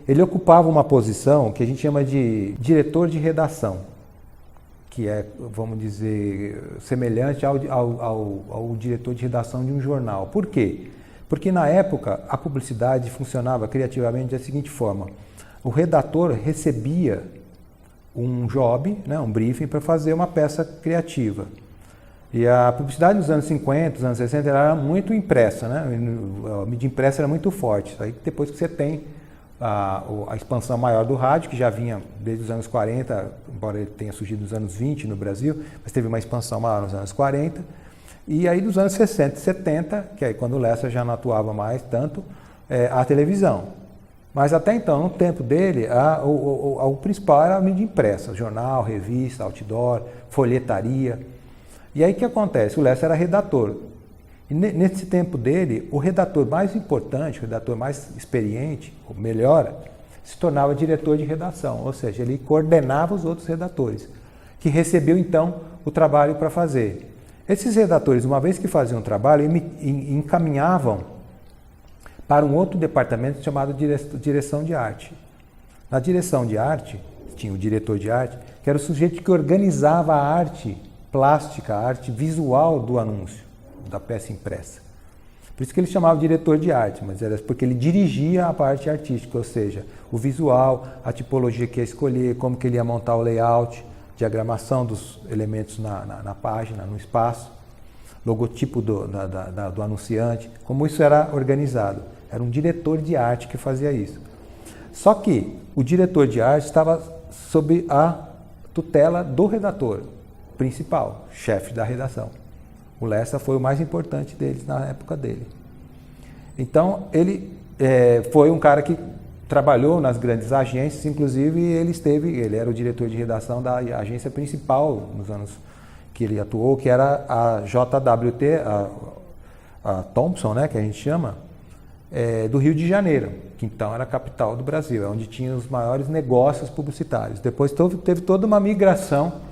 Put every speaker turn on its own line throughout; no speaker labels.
ele ocupava uma posição que a gente chama de diretor de redação, que é, vamos dizer, semelhante ao diretor de redação de um jornal. Por quê? Porque na época a publicidade funcionava criativamente da seguinte forma: o redator recebia um job, né, um briefing para fazer uma peça criativa. E a publicidade nos anos 50, nos anos 60, ela era muito impressa, né? A mídia impressa era muito forte. Aí depois que você tem a expansão maior do rádio, que já vinha desde os anos 40, embora ele tenha surgido nos anos 20 no Brasil, mas teve uma expansão maior nos anos 40. E aí dos anos 60 e 70, que aí quando o Lessa já não atuava mais tanto, a televisão. Mas até então, no tempo dele, o principal era a mídia impressa, jornal, revista, outdoor, folhetaria. E aí o que acontece? O Lessa era redator. E nesse tempo dele, o redator mais importante, o redator mais experiente, o melhor, se tornava diretor de redação, ou seja, ele coordenava os outros redatores, que recebeu então o trabalho para fazer. Esses redatores, uma vez que faziam o trabalho, encaminhavam para um outro departamento chamado direção de arte. Na direção de arte, tinha o diretor de arte, que era o sujeito que organizava a arte plástica, a arte visual do anúncio, da peça impressa. Por isso que ele chamava de diretor de arte, mas era porque ele dirigia a parte artística, ou seja, o visual, a tipologia que ia escolher, como que ele ia montar o layout, diagramação dos elementos na página, no espaço, logotipo do anunciante, como isso era organizado. Era um diretor de arte que fazia isso. Só que o diretor de arte estava sob a tutela do redator principal, chefe da redação. O Lessa foi o mais importante deles na época dele. Então, ele foi um cara que trabalhou nas grandes agências, inclusive ele era o diretor de redação da agência principal nos anos que ele atuou, que era a JWT, a Thomson, né, que a gente chama, do Rio de Janeiro, que então era a capital do Brasil, onde tinha os maiores negócios publicitários. Depois teve toda uma migração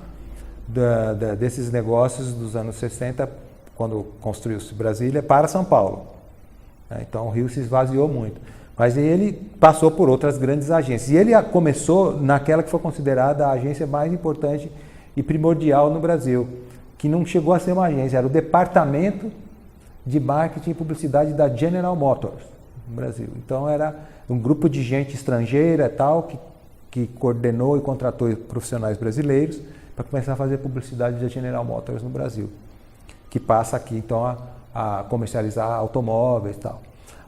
desses negócios dos anos 60, quando construiu-se Brasília, para São Paulo. Então o Rio se esvaziou muito. Mas ele passou por outras grandes agências. E ele começou naquela que foi considerada a agência mais importante e primordial no Brasil, que não chegou a ser uma agência, era o Departamento de Marketing e Publicidade da General Motors, no Brasil. Então era um grupo de gente estrangeira tal, que coordenou e contratou profissionais brasileiros para começar a fazer publicidade da General Motors no Brasil, que passa aqui então a comercializar automóveis e tal.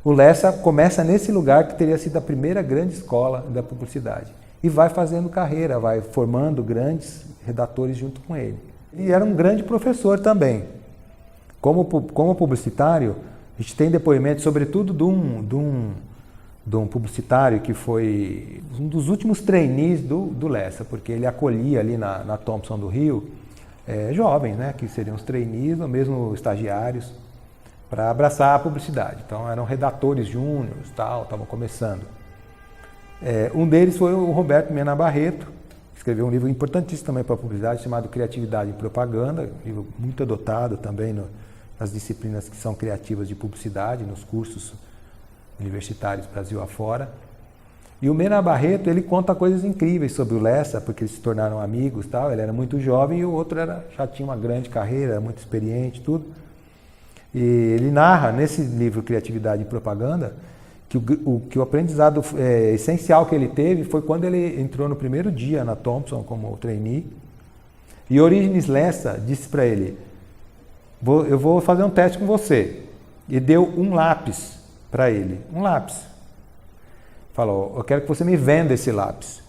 O Lessa começa nesse lugar que teria sido a primeira grande escola da publicidade e vai fazendo carreira, vai formando grandes redatores junto com ele. E era um grande professor também. Como publicitário, a gente tem depoimentos, sobretudo de um publicitário que foi um dos últimos trainees do Lessa, porque ele acolhia ali na Thomson do Rio jovens, né, que seriam os trainees ou mesmo estagiários, para abraçar a publicidade. Então eram redatores júniores, estavam começando. Um deles foi o Roberto Mena Barreto, que escreveu um livro importantíssimo também para a publicidade, chamado Criatividade e Propaganda, um livro muito adotado também nas disciplinas que são criativas de publicidade, nos cursos universitários Brasil afora. E o Mena Barreto, ele conta coisas incríveis sobre o Lessa, porque eles se tornaram amigos, ele era muito jovem e o outro já tinha uma grande carreira, era muito experiente, tudo. E ele narra nesse livro Criatividade e Propaganda que o aprendizado essencial que ele teve foi quando ele entrou no primeiro dia na Thomson como trainee, e Orígenes Lessa disse para ele: eu vou fazer um teste com você. E deu um lápis para ele, um lápis. Falou: eu quero que você me venda esse lápis.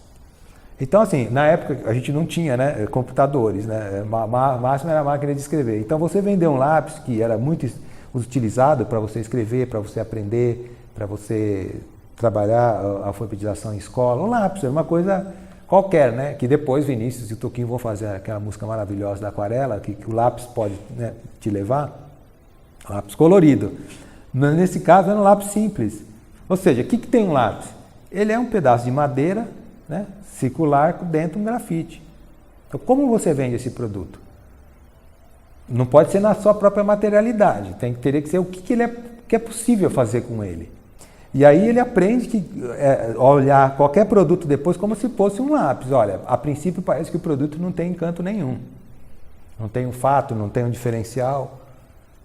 Então, assim, na época a gente não tinha, né, computadores, né, máximo era a máquina de escrever. Então você vendeu um lápis que era muito utilizado para você escrever, para você aprender, para você trabalhar a alfabetização em escola. Um lápis era uma coisa qualquer, né, que depois Vinícius e o Toquinho vão fazer aquela música maravilhosa da Aquarela, que o lápis pode, né, te levar, lápis colorido. Nesse caso era um lápis simples. Ou seja, o que tem um lápis? Ele é um pedaço de madeira, né, circular dentro de um grafite. Então, como você vende esse produto? Não pode ser na sua própria materialidade, teria que ser o que é possível fazer com ele. E aí ele aprende que olhar qualquer produto depois como se fosse um lápis. Olha, a princípio parece que o produto não tem encanto nenhum. Não tem um fato, não tem um diferencial,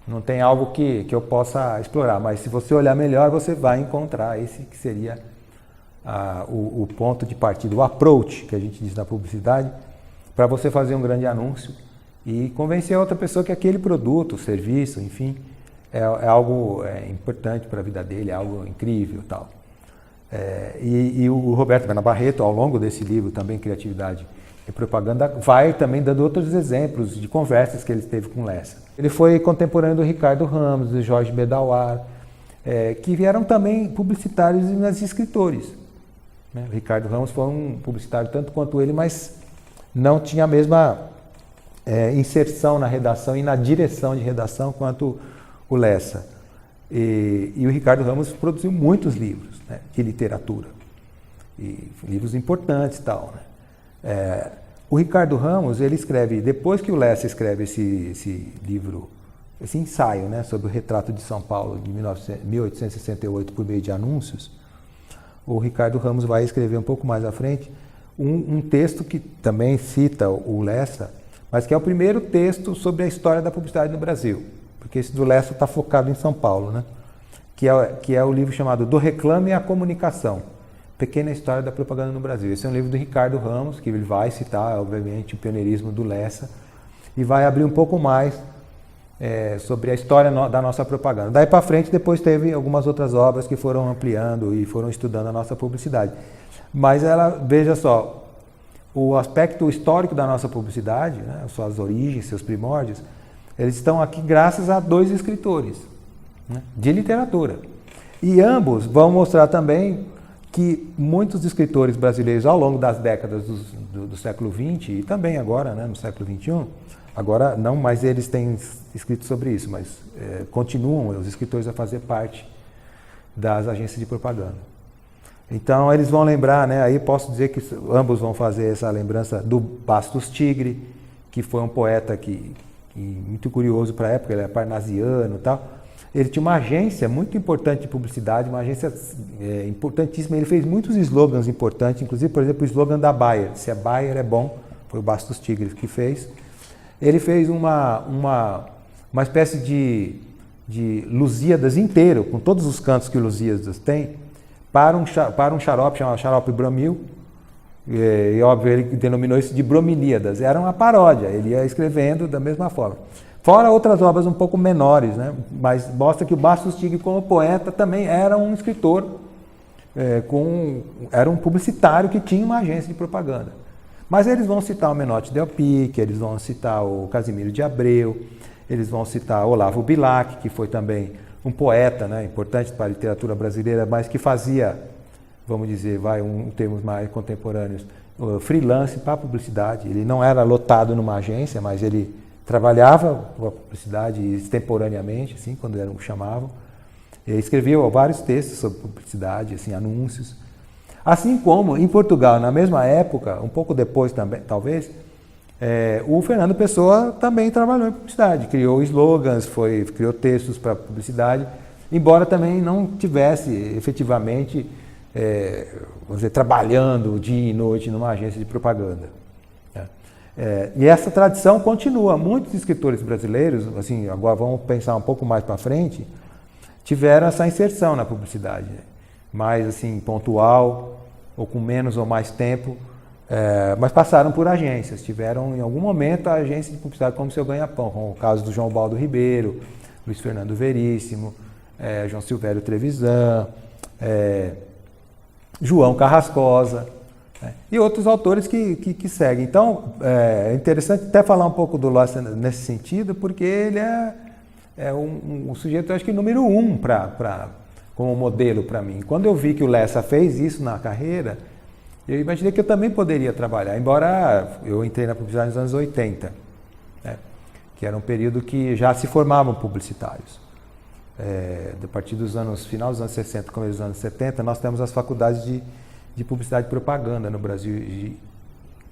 não tem algo que eu possa explorar. Mas se você olhar melhor, você vai encontrar esse que seria o ponto de partida, o approach, que a gente diz na publicidade, para você fazer um grande anúncio e convencer a outra pessoa que aquele produto, serviço, enfim, é algo importante para a vida dele, é algo incrível e tal. E o Roberto Viana Barreto, ao longo desse livro, também Criatividade e Propaganda, vai também dando outros exemplos de conversas que ele teve com Lessa. Ele foi contemporâneo do Ricardo Ramos, do Jorge Bedauar, que vieram também publicitários e escritores. Né? O Ricardo Ramos foi um publicitário tanto quanto ele, mas não tinha a mesma inserção na redação e na direção de redação quanto o Lessa. E o Ricardo Ramos produziu muitos livros, né, de literatura, e livros importantes e tal. Né? O Ricardo Ramos, ele escreve, depois que o Lessa escreve esse livro, esse ensaio, né, sobre o retrato de São Paulo de 1868 por meio de anúncios, o Ricardo Ramos vai escrever um pouco mais à frente um texto que também cita o Lessa, mas que é o primeiro texto sobre a história da publicidade no Brasil. Porque esse do Lessa está focado em São Paulo, né? Que é o livro chamado Do Reclame à Comunicação, Pequena História da Propaganda no Brasil. Esse é um livro do Ricardo Ramos, que ele vai citar, obviamente, o pioneirismo do Lessa, e vai abrir um pouco mais sobre a história da nossa propaganda. Daí para frente, depois teve algumas outras obras que foram ampliando e foram estudando a nossa publicidade. Mas veja só, o aspecto histórico da nossa publicidade, né, suas origens, seus primórdios, eles estão aqui graças a dois escritores, né, de literatura. E ambos vão mostrar também que muitos escritores brasileiros, ao longo das décadas do século XX e também agora, né, no século XXI, agora não, mas eles têm escrito sobre isso, mas continuam os escritores a fazer parte das agências de propaganda. Então eles vão lembrar, né, aí posso dizer que ambos vão fazer essa lembrança do Bastos Tigre, que foi um poeta que muito curioso para a época, ele é parnasiano e tal. Ele tinha uma agência muito importante de publicidade, uma agência importantíssima. Ele fez muitos slogans importantes, inclusive, por exemplo, o slogan da Bayer, se a Bayer é bom, foi o Bastos Tigre que fez. Ele fez uma espécie de Lusíadas inteiro, com todos os cantos que o Lusíadas tem, para um xarope chamado xarope Bromil, e óbvio ele denominou isso de Bromilíadas. Era uma paródia, ele ia escrevendo da mesma forma. Fora outras obras um pouco menores, né? Mas mostra que o Bastos Tigre, como poeta, também era um escritor, era um publicitário que tinha uma agência de propaganda. Mas eles vão citar o Menotti Del Pique, eles vão citar o Casimiro de Abreu, eles vão citar Olavo Bilac, que foi também um poeta, né, importante para a literatura brasileira, mas que fazia, vamos dizer, um termos mais contemporâneos, freelance para a publicidade. Ele não era lotado numa agência, mas ele trabalhava com a publicidade extemporaneamente, assim, quando o chamavam. Ele escreveu vários textos sobre publicidade, assim, anúncios. Assim como em Portugal, na mesma época, um pouco depois também, talvez, o Fernando Pessoa também trabalhou em publicidade, criou slogans, criou textos para publicidade, embora também não tivesse efetivamente, vamos dizer, trabalhando dia e noite numa agência de propaganda. E essa tradição continua. Muitos escritores brasileiros, assim, agora vamos pensar um pouco mais para frente, tiveram essa inserção na publicidade, mais assim, pontual, ou com menos ou mais tempo, mas passaram por agências, tiveram em algum momento a agência de publicidade como seu ganha-pão, como o caso do João Baldo Ribeiro, Luiz Fernando Veríssimo, João Silvério Trevisan, João Carrascosa, e outros autores que seguem. Então, é interessante até falar um pouco do Lessa nesse sentido, porque ele é um sujeito, acho que número 1 como modelo para mim. Quando eu vi que o Lessa fez isso na carreira, eu imaginei que eu também poderia trabalhar, embora eu entrei na publicidade nos anos 80, né, que era um período que já se formavam publicitários. A partir dos final dos anos 60, começo dos anos 70, nós temos as faculdades de publicidade e propaganda no Brasil,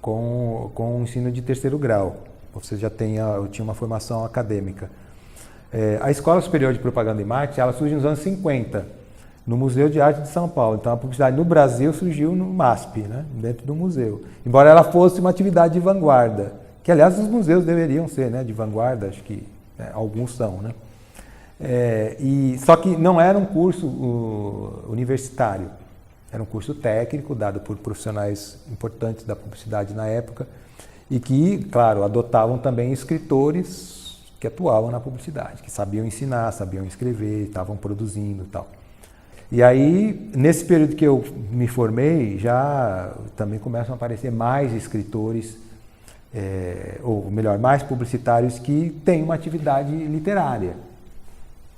com o ensino de terceiro grau. Você já eu tinha uma formação acadêmica. A Escola Superior de Propaganda e Marketing, ela surge nos anos 50. no Museu de Arte de São Paulo. Então a publicidade no Brasil surgiu no MASP, né, dentro do museu. Embora ela fosse uma atividade de vanguarda, que aliás os museus deveriam ser, né, de vanguarda, acho que alguns são, né. Só que não era um curso universitário, era um curso técnico dado por profissionais importantes da publicidade na época e que, claro, adotavam também escritores que atuavam na publicidade, que sabiam ensinar, sabiam escrever, estavam produzindo e tal. E aí, nesse período que eu me formei, já também começam a aparecer mais escritores, ou melhor, mais publicitários que têm uma atividade literária,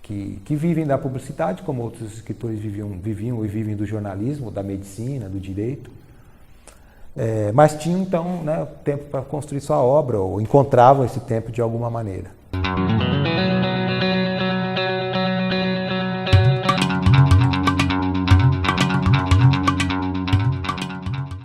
que vivem da publicidade, como outros escritores viviam e vivem do jornalismo, da medicina, do direito, mas tinham então, né, tempo para construir sua obra, ou encontravam esse tempo de alguma maneira.